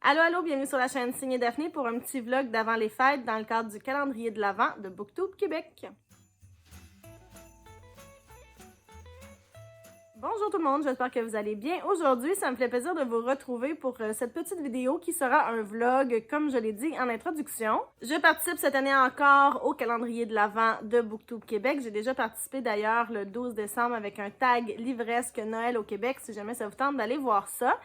Allô, allô, bienvenue sur la chaîne Signe Daphné pour un petit vlog d'avant les fêtes dans le cadre du calendrier de l'Avent de Booktube Québec. Bonjour tout le monde, j'espère que vous allez bien. Aujourd'hui, ça me fait plaisir de vous retrouver pour cette petite vidéo qui sera un vlog, comme je l'ai dit en introduction. Je participe cette année encore au calendrier de l'Avent de Booktube Québec. J'ai déjà participé d'ailleurs le 12 décembre avec un tag livresque Noël au Québec, si jamais ça vous tente d'aller voir ça.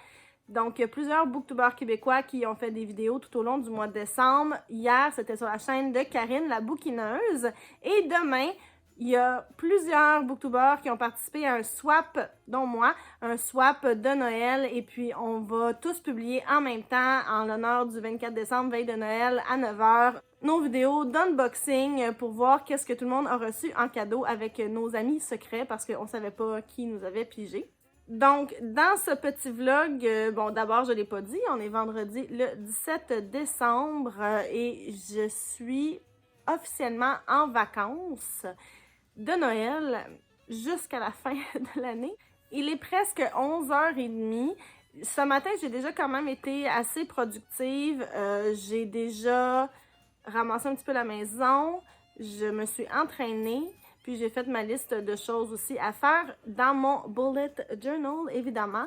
Donc, il y a plusieurs booktubeurs québécois qui ont fait des vidéos tout au long du mois de décembre. Hier, c'était sur la chaîne de Karine, la bouquineuse. Et demain, il y a plusieurs booktubeurs qui ont participé à un swap, dont moi, un swap de Noël. Et puis, on va tous publier en même temps, en l'honneur du 24 décembre, veille de Noël, à 9 h, nos vidéos d'unboxing pour voir qu'est-ce que tout le monde a reçu en cadeau avec nos amis secrets parce qu'on ne savait pas qui nous avait pigé. Donc, dans ce petit vlog, bon, d'abord, je ne l'ai pas dit, on est vendredi le 17 décembre et je suis officiellement en vacances de Noël jusqu'à la fin de l'année. Il est presque 11h30. Ce matin, j'ai déjà quand même été assez productive. J'ai déjà ramassé un petit peu la maison. Je me suis entraînée. Puis j'ai fait ma liste de choses aussi à faire dans mon bullet journal, évidemment.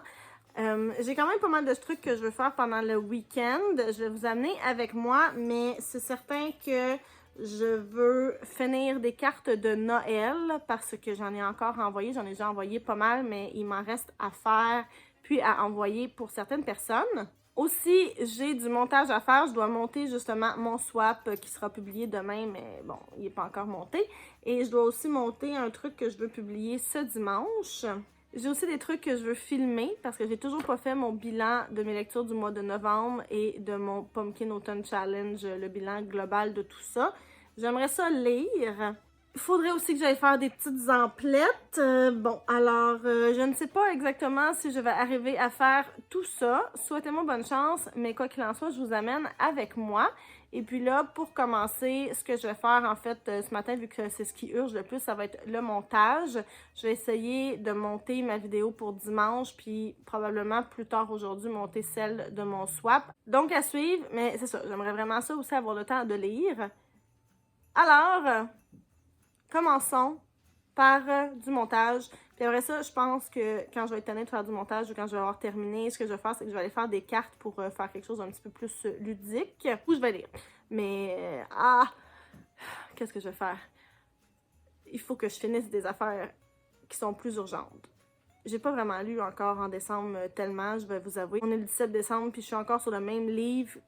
J'ai quand même pas mal de trucs que je veux faire pendant le week-end. Je vais vous amener avec moi, mais c'est certain que je veux finir des cartes de Noël parce que j'en ai encore envoyé. J'en ai déjà envoyé pas mal, mais il m'en reste à faire puis à envoyer pour certaines personnes. Aussi, j'ai du montage à faire. Je dois monter justement mon swap qui sera publié demain, mais bon, il n'est pas encore monté. Et je dois aussi monter un truc que je veux publier ce dimanche. J'ai aussi des trucs que je veux filmer parce que j'ai toujours pas fait mon bilan de mes lectures du mois de novembre et de mon Pumpkin Autumn Challenge, le bilan global de tout ça. J'aimerais ça lire. Il faudrait aussi que j'aille faire des petites emplettes. Bon, alors, je ne sais pas exactement si je vais arriver à faire tout ça. Souhaitez-moi bonne chance, mais quoi qu'il en soit, je vous amène avec moi. Et puis là, pour commencer, ce que je vais faire, en fait, ce matin, vu que c'est ce qui urge le plus, ça va être le montage. Je vais essayer de monter ma vidéo pour dimanche, puis probablement plus tard aujourd'hui, monter celle de mon swap. Donc, à suivre, mais c'est ça, j'aimerais vraiment ça aussi, avoir le temps de lire. Alors... commençons par du montage. Puis après ça, je pense que quand je vais être tannée de faire du montage ou quand je vais avoir terminé, ce que je vais faire, c'est que je vais aller faire des cartes pour faire quelque chose d'un petit peu plus ludique. Ou je vais lire. Mais, qu'est-ce que je vais faire? Il faut que je finisse des affaires qui sont plus urgentes. J'ai pas vraiment lu encore en décembre tellement, je vais vous avouer. On est le 17 décembre, puis je suis encore sur le même livre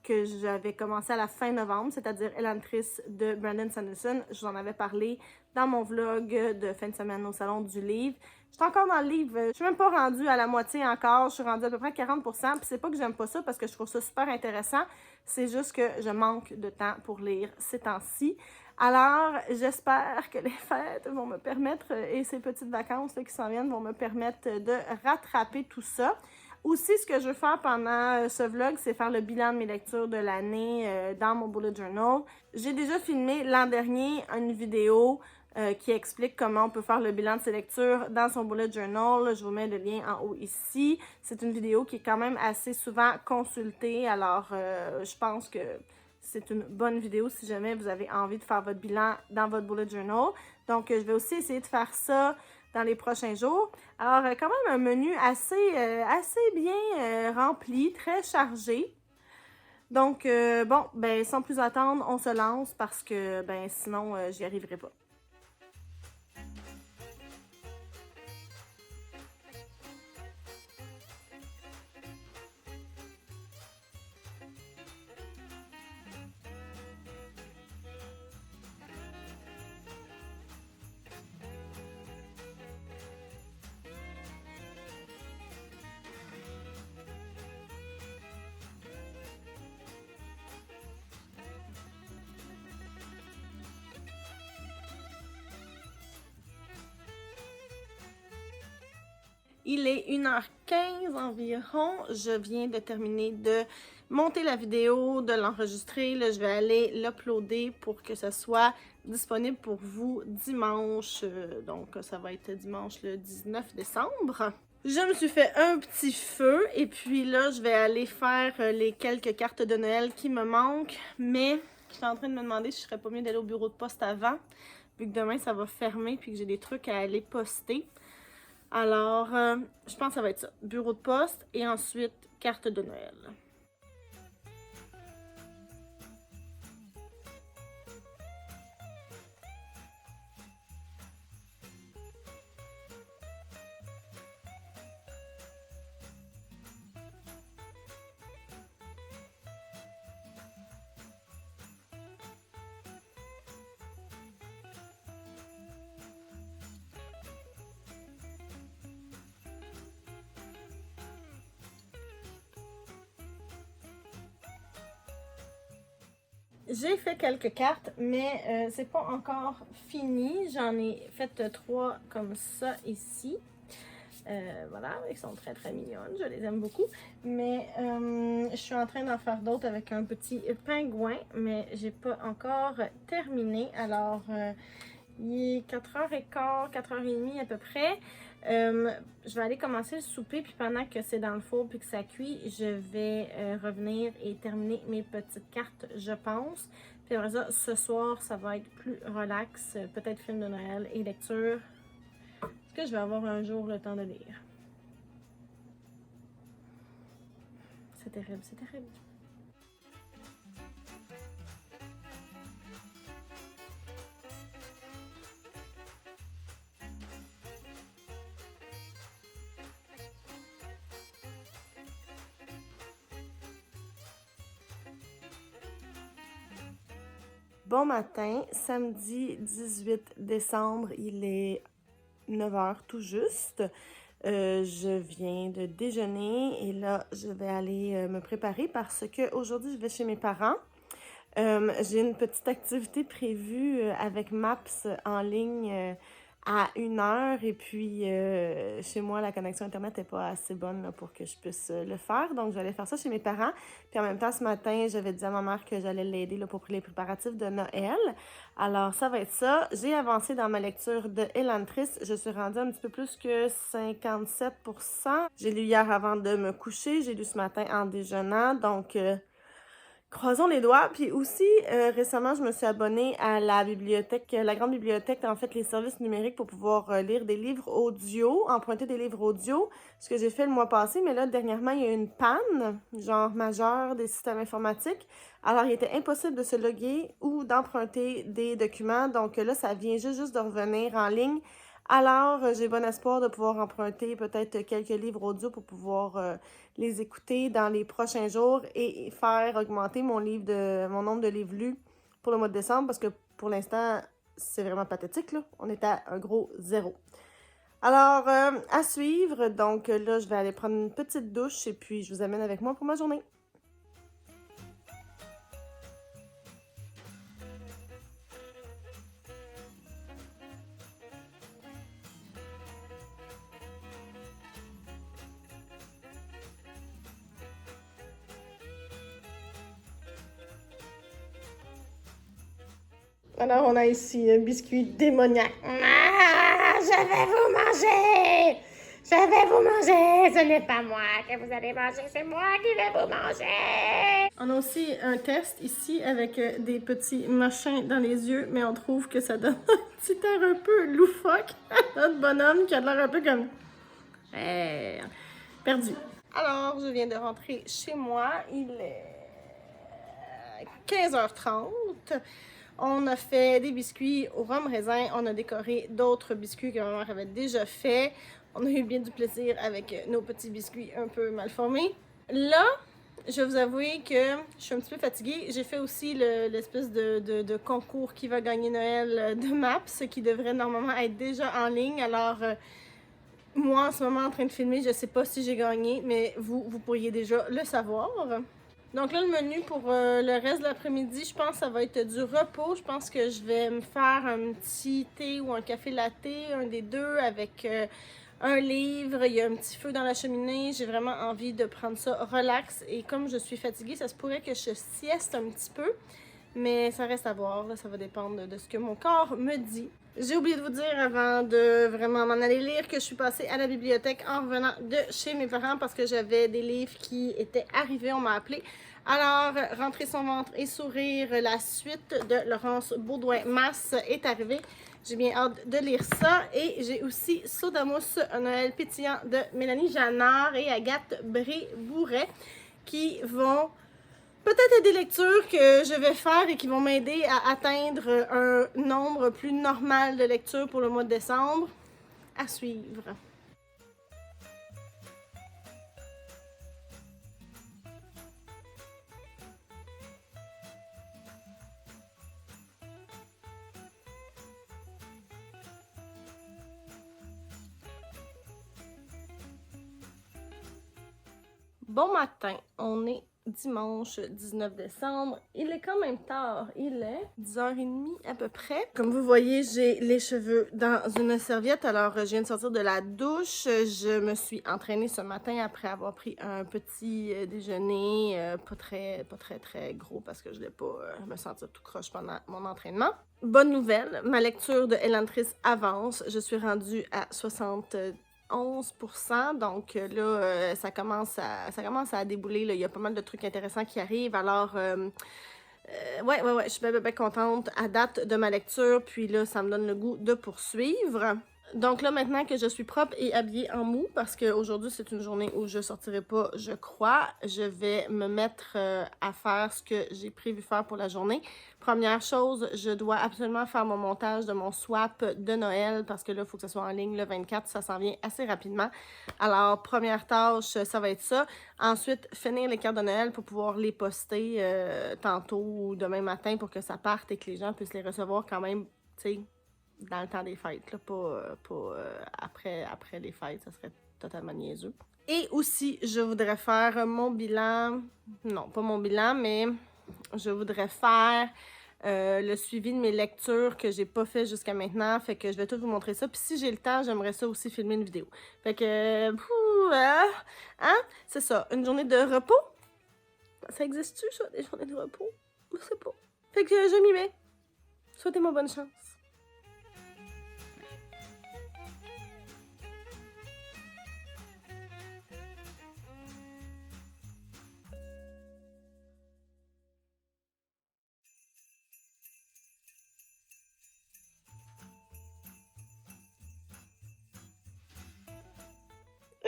que j'avais commencé à la fin novembre, c'est-à-dire Elantris de Brandon Sanderson. Je vous en avais parlé dans mon vlog de fin de semaine au salon du livre. Je suis encore dans le livre, je suis même pas rendue à la moitié encore, je suis rendue à peu près 40%, puis c'est pas que j'aime pas ça parce que je trouve ça super intéressant, c'est juste que je manque de temps pour lire ces temps-ci. Alors, j'espère que les fêtes vont me permettre, et ces petites vacances là, qui s'en viennent vont me permettre de rattraper tout ça. Aussi, ce que je veux faire pendant ce vlog, c'est faire le bilan de mes lectures de l'année dans mon bullet journal. J'ai déjà filmé l'an dernier une vidéo qui explique comment on peut faire le bilan de ses lectures dans son bullet journal. Je vous mets le lien en haut ici. C'est une vidéo qui est quand même assez souvent consultée, alors je pense que c'est une bonne vidéo si jamais vous avez envie de faire votre bilan dans votre bullet journal. Donc, je vais aussi essayer de faire ça dans les prochains jours. Alors, quand même un menu assez bien rempli, très chargé. Donc, bon, ben sans plus attendre, on se lance parce que, ben sinon, j'y arriverai pas. Il est 1h15 environ. Je viens de terminer de monter la vidéo, de l'enregistrer. Là, je vais aller l'uploader pour que ce soit disponible pour vous dimanche. Donc, ça va être dimanche le 19 décembre. Je me suis fait un petit feu et puis là, je vais aller faire les quelques cartes de Noël qui me manquent. Mais je suis en train de me demander si je serais pas mieux d'aller au bureau de poste avant, vu que demain ça va fermer puis que j'ai des trucs à aller poster. Alors, je pense que ça va être ça. Bureau de poste et ensuite carte de Noël. J'ai fait quelques cartes, mais c'est pas encore fini. J'en ai fait 3 comme ça ici. Voilà, ils sont très très mignonnes, je les aime beaucoup. Mais je suis en train d'en faire d'autres avec un petit pingouin, mais j'ai pas encore terminé. Alors, il est 4h15, 4h30 à peu près. Je vais aller commencer le souper, puis pendant que c'est dans le four puis que ça cuit, je vais revenir et terminer mes petites cartes, je pense. Puis après ça, ce soir, ça va être plus relax, peut-être film de Noël et lecture. Est-ce que je vais avoir un jour le temps de lire? C'est terrible, c'est terrible. Bon matin, samedi 18 décembre, il est 9h tout juste. Je viens de déjeuner et là, je vais aller me préparer parce que aujourd'hui je vais chez mes parents. J'ai une petite activité prévue avec Maps en ligne à 1h et puis chez moi, la connexion Internet n'est pas assez bonne là, pour que je puisse le faire. Donc, j'allais faire ça chez mes parents. Puis en même temps, ce matin, j'avais dit à ma mère que j'allais l'aider là, pour les préparatifs de Noël. Alors, ça va être ça. J'ai avancé dans ma lecture de Elantris. Je suis rendue un petit peu plus que 57%. J'ai lu hier avant de me coucher. J'ai lu ce matin en déjeunant. Donc, croisons les doigts. Puis aussi, récemment, je me suis abonnée à la bibliothèque, la grande bibliothèque, en fait, les services numériques pour pouvoir lire des livres audio, emprunter des livres audio, ce que j'ai fait le mois passé. Mais là, dernièrement, il y a eu une panne, genre majeure des systèmes informatiques. Alors, il était impossible de se loguer ou d'emprunter des documents. Donc là, ça vient juste de revenir en ligne. Alors, j'ai bon espoir de pouvoir emprunter peut-être quelques livres audio pour pouvoir les écouter dans les prochains jours et faire augmenter mon nombre de livres lus pour le mois de décembre parce que pour l'instant, c'est vraiment pathétique, là. On est à un gros zéro. Alors, à suivre. Donc là, je vais aller prendre une petite douche et puis je vous amène avec moi pour ma journée. Alors, on a ici un biscuit démoniaque. Ah, je vais vous manger! Je vais vous manger! Ce n'est pas moi que vous allez manger, c'est moi qui vais vous manger! On a aussi un test ici avec des petits machins dans les yeux, mais on trouve que ça donne un petit air un peu loufoque à notre bonhomme qui a l'air un peu comme perdu. Alors, je viens de rentrer chez moi. Il est 15h30. On a fait des biscuits au rhum raisin. On a décoré d'autres biscuits que ma mère avait déjà fait. On a eu bien du plaisir avec nos petits biscuits un peu mal formés. Là, je vais vous avouer que je suis un petit peu fatiguée. J'ai fait aussi l'espèce de concours qui va gagner Noël de Maps, qui devrait normalement être déjà en ligne. Alors, moi, en ce moment, en train de filmer, je sais pas si j'ai gagné, mais vous pourriez déjà le savoir. Donc là, le menu pour le reste de l'après-midi, je pense que ça va être du repos. Je pense que je vais me faire un petit thé ou un café latte, un des deux, avec un livre. Il y a un petit feu dans la cheminée. J'ai vraiment envie de prendre ça relax. Et comme je suis fatiguée, ça se pourrait que je sieste un petit peu. Mais ça reste à voir. Là, ça va dépendre de ce que mon corps me dit. J'ai oublié de vous dire avant de vraiment m'en aller lire que je suis passée à la bibliothèque en revenant de chez mes parents parce que j'avais des livres qui étaient arrivés, on m'a appelé. Alors, Rentrer son ventre et sourire, la suite de Laurence Baudouin-Masse est arrivée. J'ai bien hâte de lire ça. Et j'ai aussi Sodamousse, un Noël pétillant de Mélanie Jeannard et Agathe Bré-Bourret qui vont peut-être des lectures que je vais faire et qui vont m'aider à atteindre un nombre plus normal de lectures pour le mois de décembre. À suivre. Bon matin, on est dimanche 19 décembre. Il est quand même tard, il est 10h30 à peu près. Comme vous voyez, j'ai les cheveux dans une serviette. Alors, je viens de sortir de la douche. Je me suis entraînée ce matin après avoir pris un petit déjeuner, pas très gros parce que je voulais pas me sentir tout croche pendant mon entraînement. Bonne nouvelle, ma lecture de Elantris avance. Je suis rendue à 11%, donc là, ça commence à débouler, là. Il y a pas mal de trucs intéressants qui arrivent, alors ouais, je suis bien contente à date de ma lecture, puis là, ça me donne le goût de poursuivre. Donc là, maintenant que je suis propre et habillée en mou, parce qu'aujourd'hui, c'est une journée où je sortirai pas, je crois, je vais me mettre à faire ce que j'ai prévu faire pour la journée. Première chose, je dois absolument faire mon montage de mon swap de Noël, parce que là, il faut que ce soit en ligne le 24, ça s'en vient assez rapidement. Alors, première tâche, ça va être ça. Ensuite, finir les cartes de Noël pour pouvoir les poster tantôt ou demain matin pour que ça parte et que les gens puissent les recevoir quand même, tu sais, dans le temps des fêtes, là, pas après les fêtes, ça serait totalement niaiseux. Et aussi, je voudrais faire mon bilan, non, pas mon bilan, mais je voudrais faire le suivi de mes lectures que j'ai pas fait jusqu'à maintenant, fait que je vais tout vous montrer ça. Puis si j'ai le temps, j'aimerais ça aussi filmer une vidéo. Fait que, c'est ça, une journée de repos. Ça existe-tu, ça, des journées de repos? Je sais pas. Fait que je m'y mets. Souhaitez-moi bonne chance.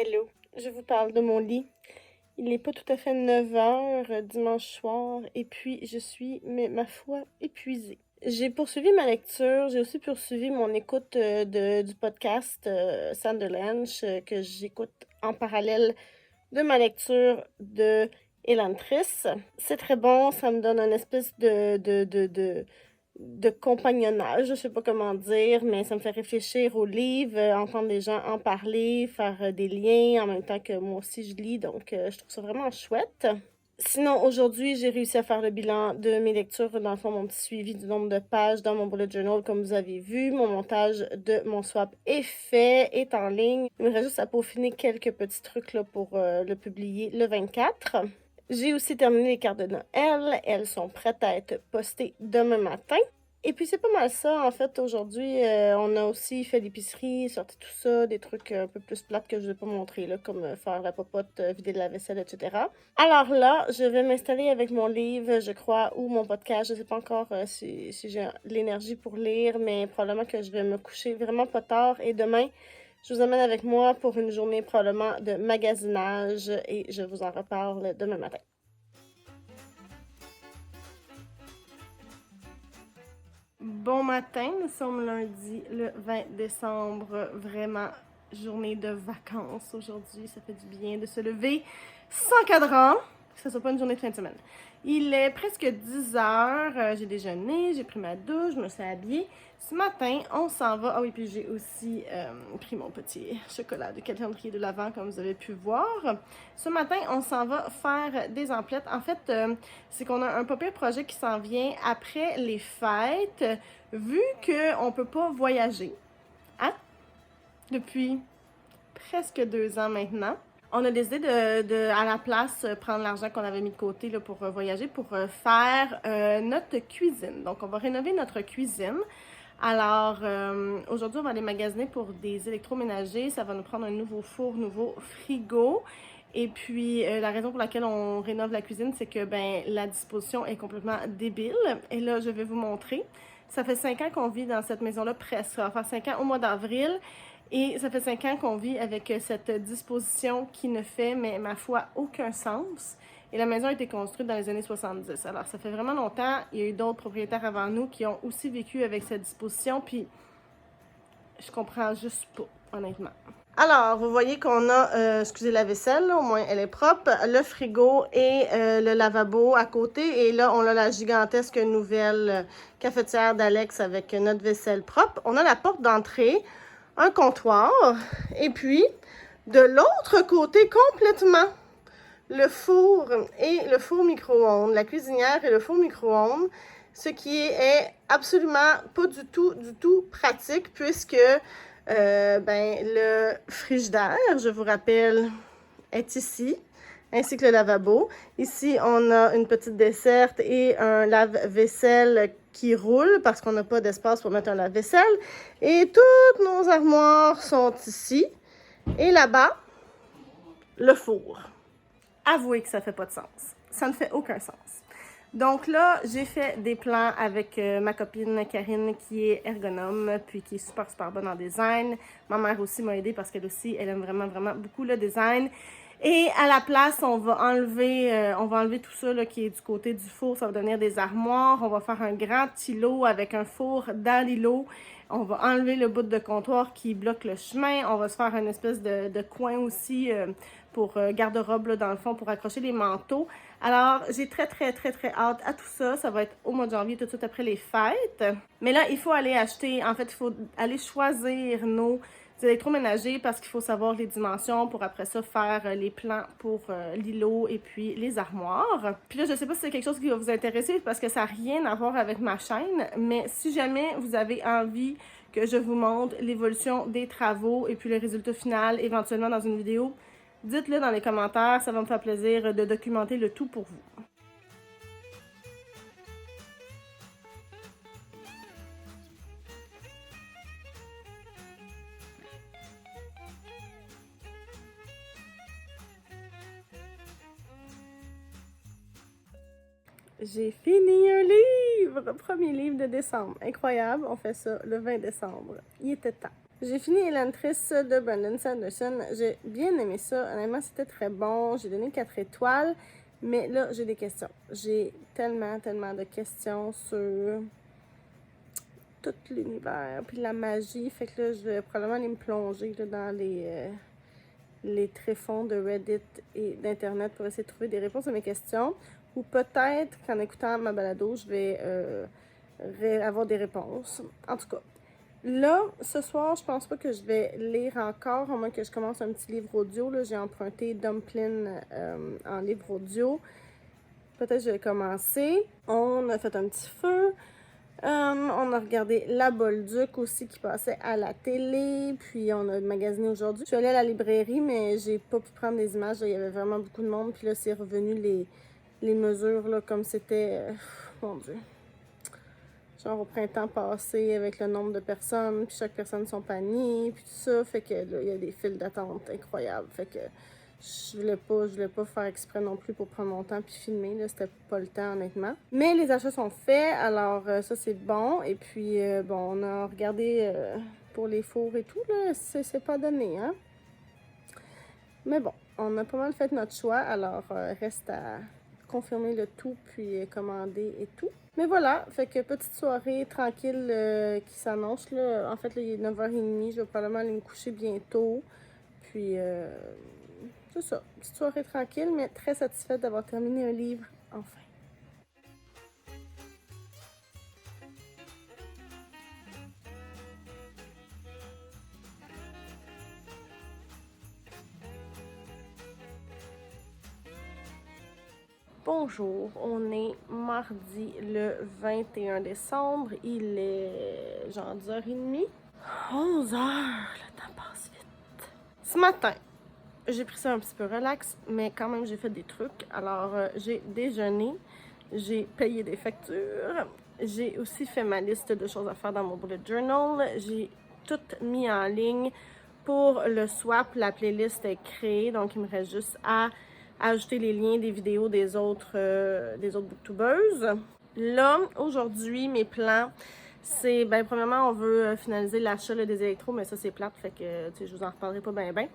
Hello, je vous parle de mon lit. Il n'est pas tout à fait 9h dimanche soir et puis je suis, mais ma foi, épuisée. J'ai poursuivi ma lecture, j'ai aussi poursuivi mon écoute du podcast Sanderlanche que j'écoute en parallèle de ma lecture de Elantris. C'est très bon, ça me donne une espèce de compagnonnage, je sais pas comment dire, mais ça me fait réfléchir au livre, entendre des gens en parler, faire des liens en même temps que moi aussi je lis, donc je trouve ça vraiment chouette. Sinon, aujourd'hui, j'ai réussi à faire le bilan de mes lectures, dans le fond, mon petit suivi du nombre de pages dans mon bullet journal, comme vous avez vu. Mon montage de mon swap est fait, est en ligne. Il me reste juste à peaufiner quelques petits trucs là, pour le publier le 24. J'ai aussi terminé les cartes de Noël. Elles sont prêtes à être postées demain matin. Et puis c'est pas mal ça, en fait, aujourd'hui, on a aussi fait l'épicerie, sorti tout ça, des trucs un peu plus plates que je ne vais pas montrer, là, comme faire la popote, vider la vaisselle, etc. Alors là, je vais m'installer avec mon livre, je crois, ou mon podcast, je ne sais pas encore si j'ai l'énergie pour lire, mais probablement que je vais me coucher vraiment pas tard, et demain, je vous amène avec moi pour une journée probablement de magasinage, et je vous en reparle demain matin. Bon matin, nous sommes lundi le 20 décembre, vraiment journée de vacances aujourd'hui, ça fait du bien de se lever sans cadran, que ce soit pas une journée de fin de semaine. Il est presque 10h, j'ai déjeuné, j'ai pris ma douche, je me suis habillée. Ce matin, on s'en va, ah oui, puis j'ai aussi pris mon petit chocolat de calendrier de l'Avent, comme vous avez pu voir. Ce matin, on s'en va faire des emplettes. En fait, c'est qu'on a un papier projet qui s'en vient après les fêtes, vu qu'on ne peut pas voyager, hein, depuis presque 2 ans maintenant. On a décidé de à la place, prendre l'argent qu'on avait mis de côté là, pour voyager, pour faire notre cuisine. Donc, on va rénover notre cuisine. Alors, aujourd'hui, on va aller magasiner pour des électroménagers. Ça va nous prendre un nouveau four, nouveau frigo. Et puis, la raison pour laquelle on rénove la cuisine, c'est que la disposition est complètement débile. Et là, je vais vous montrer. Ça fait 5 ans qu'on vit dans cette maison-là, presque. Ça va faire 5 ans au mois d'avril. Et ça fait 5 ans qu'on vit avec cette disposition qui ne fait, mais ma foi, aucun sens. Et la maison a été construite dans les années 70. Alors, ça fait vraiment longtemps. Il y a eu d'autres propriétaires avant nous qui ont aussi vécu avec cette disposition. Puis, je comprends juste pas, honnêtement. Alors, vous voyez qu'on a, excusez la vaisselle, là, au moins elle est propre, le frigo et le lavabo à côté. Et là, on a la gigantesque nouvelle cafetière d'Alex avec notre vaisselle propre. On a la porte d'entrée, un comptoir. Et puis, de l'autre côté, complètement, le four et le four micro-ondes, la cuisinière et le four micro-ondes, ce qui est absolument pas du tout pratique puisque le frigidaire, je vous rappelle, est ici, ainsi que le lavabo. Ici, on a une petite desserte et un lave-vaisselle qui roule parce qu'on n'a pas d'espace pour mettre un lave-vaisselle. Et toutes nos armoires sont ici. Et là-bas, le four. Avouez que ça fait pas de sens. Ça ne fait aucun sens. Donc là, j'ai fait des plans avec ma copine Karine qui est ergonome, puis qui est super bonne en design. Ma mère aussi m'a aidée parce qu'elle aussi, elle aime vraiment beaucoup le design. Et à la place, on va enlever tout ça là, qui est du côté du four. Ça va devenir des armoires. On va faire un grand îlot avec un four dans l'îlot. On va enlever le bout de comptoir qui bloque le chemin. On va se faire une espèce de coin aussi pour garde-robe dans le fond pour accrocher les manteaux. Alors, j'ai très hâte à tout ça. Ça va être au mois de janvier, tout de suite après les fêtes. Mais là, il faut aller acheter, en fait, il faut aller choisir nos électroménagers parce qu'il faut savoir les dimensions pour après ça faire les plans pour l'îlot et puis les armoires. Puis là, je sais pas si c'est quelque chose qui va vous intéresser parce que ça n'a rien à voir avec ma chaîne, mais si jamais vous avez envie que je vous montre l'évolution des travaux et puis le résultat final éventuellement dans une vidéo, dites-le dans les commentaires, ça va me faire plaisir de documenter le tout pour vous. J'ai fini un livre! Premier livre de décembre. Incroyable, on fait ça le 20 décembre. Il était temps. J'ai fini Elantris de Brandon Sanderson. J'ai bien aimé ça. Honnêtement, c'était très bon. J'ai donné 4 étoiles. Mais là, j'ai des questions. J'ai tellement de questions sur tout l'univers puis la magie. Fait que là, je vais probablement aller me plonger là, dans les tréfonds de Reddit et d'Internet pour essayer de trouver des réponses à mes questions. Ou peut-être qu'en écoutant ma balado, je vais avoir des réponses. En tout cas, là, ce soir, je pense pas que je vais lire encore, à moins que je commence un petit livre audio. J'ai emprunté Dumpling en livre audio. Peut-être que je vais commencer. On a fait un petit feu. On a regardé La Bolduc aussi qui passait à la télé. Puis on a magasiné aujourd'hui. Je suis allée à la librairie, mais j'ai pas pu prendre des images. Là, il y avait vraiment beaucoup de monde. Puis là, c'est revenu les mesures là, comme c'était. Mon Dieu. Genre au printemps passé avec le nombre de personnes, puis chaque personne son panier, puis tout ça. Fait que là, il y a des files d'attente incroyables. Fait que je voulais pas faire exprès non plus pour prendre mon temps puis filmer. Là, c'était pas le temps, honnêtement. Mais les achats sont faits, alors ça, c'est bon. Et puis, bon, on a regardé pour les fours et tout, là. C'est pas donné, hein? Mais bon, on a pas mal fait notre choix, alors reste à confirmer le tout, puis commander et tout. Mais voilà, fait que petite soirée tranquille qui s'annonce, là. En fait, là, il est 9h30, je vais probablement aller me coucher bientôt. Puis, c'est ça, petite soirée tranquille, mais très satisfaite d'avoir terminé un livre, enfin. Bonjour, on est mardi le 21 décembre, il est genre 10h30, 11h, le temps passe vite. Ce matin, j'ai pris ça un petit peu relax, mais quand même j'ai fait des trucs. Alors j'ai déjeuné, j'ai payé des factures j'ai aussi fait ma liste de choses à faire dans mon bullet journal. J'ai tout mis en ligne pour le swap. La playlist est créée, donc il me reste juste à ajouter les liens des vidéos des autres booktubeuses. Là, aujourd'hui, mes plans, c'est, ben premièrement, on veut finaliser l'achat des électros, mais ça c'est plate, fait que je vous en reparlerai pas bien.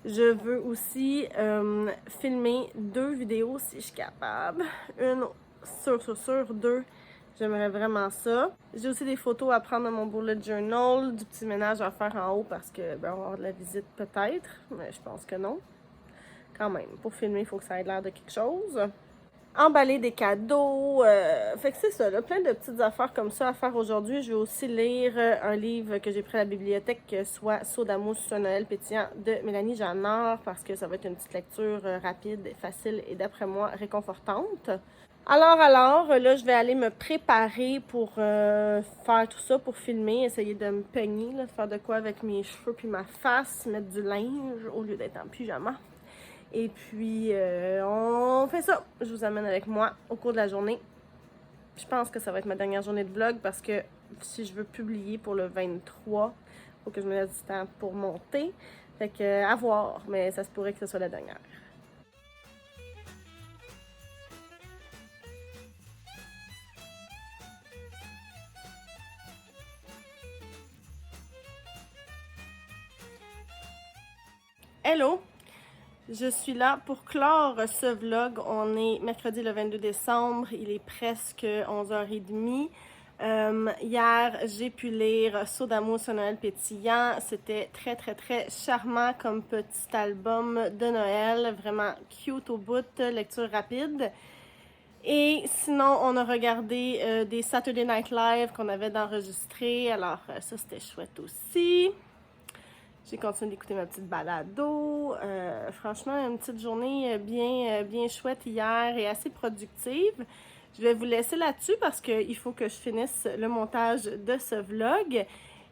Je veux aussi filmer 2 vidéos si je suis capable. Une sur 2. J'aimerais vraiment ça. J'ai aussi des photos à prendre dans mon bullet journal, du petit ménage à faire en haut parce que ben, on va avoir de la visite peut-être, mais je pense que non. Quand même, pour filmer, il faut que ça ait l'air de quelque chose. Emballer des cadeaux, fait que c'est ça, là, plein de petites affaires comme ça à faire aujourd'hui. Je vais aussi lire un livre que j'ai pris à la bibliothèque, soit Saut d'amour sur un Noël pétillant de Mélanie Jeannard, parce que ça va être une petite lecture rapide, facile et d'après moi réconfortante. Alors, là, je vais aller me préparer pour faire tout ça, pour filmer, essayer de me peigner, là, faire de quoi avec mes cheveux puis ma face, mettre du linge au lieu d'être en pyjama. Et puis, on fait ça. Je vous amène avec moi au cours de la journée. Je pense que ça va être ma dernière journée de vlog parce que si je veux publier pour le 23, il faut que je me laisse du temps pour monter. Fait que, à voir, mais ça se pourrait que ce soit la dernière. Hello! Je suis là pour clore ce vlog. On est mercredi le 22 décembre, il est presque 11h30. Hier, j'ai pu lire Saut d'amour sur Noël pétillant. C'était très charmant comme petit album de Noël, vraiment cute au bout, lecture rapide. Et sinon, on a regardé des Saturday Night Live qu'on avait d'enregistrer, alors ça c'était chouette aussi. J'ai continué d'écouter ma petite balado. Franchement, une petite journée bien chouette hier et assez productive. Je vais vous laisser là-dessus parce qu'il faut que je finisse le montage de ce vlog.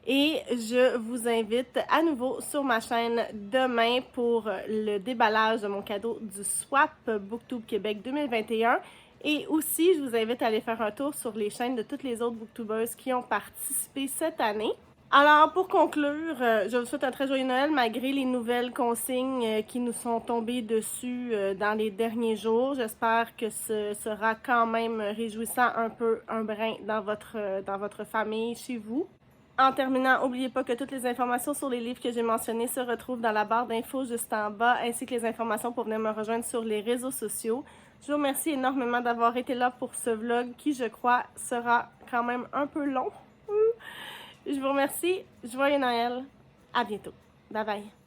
Et je vous invite à nouveau sur ma chaîne demain pour le déballage de mon cadeau du Swap Booktube Québec 2021. Et aussi, je vous invite à aller faire un tour sur les chaînes de toutes les autres booktubeuses qui ont participé cette année. Alors, pour conclure, je vous souhaite un très joyeux Noël malgré les nouvelles consignes qui nous sont tombées dessus dans les derniers jours. J'espère que ce sera quand même réjouissant un brin dans votre famille, chez vous. En terminant, n'oubliez pas que toutes les informations sur les livres que j'ai mentionnés se retrouvent dans la barre d'infos juste en bas, ainsi que les informations pour venir me rejoindre sur les réseaux sociaux. Je vous remercie énormément d'avoir été là pour ce vlog qui, je crois, sera quand même un peu long. Je vous remercie. Joyeux Noël. À bientôt. Bye bye.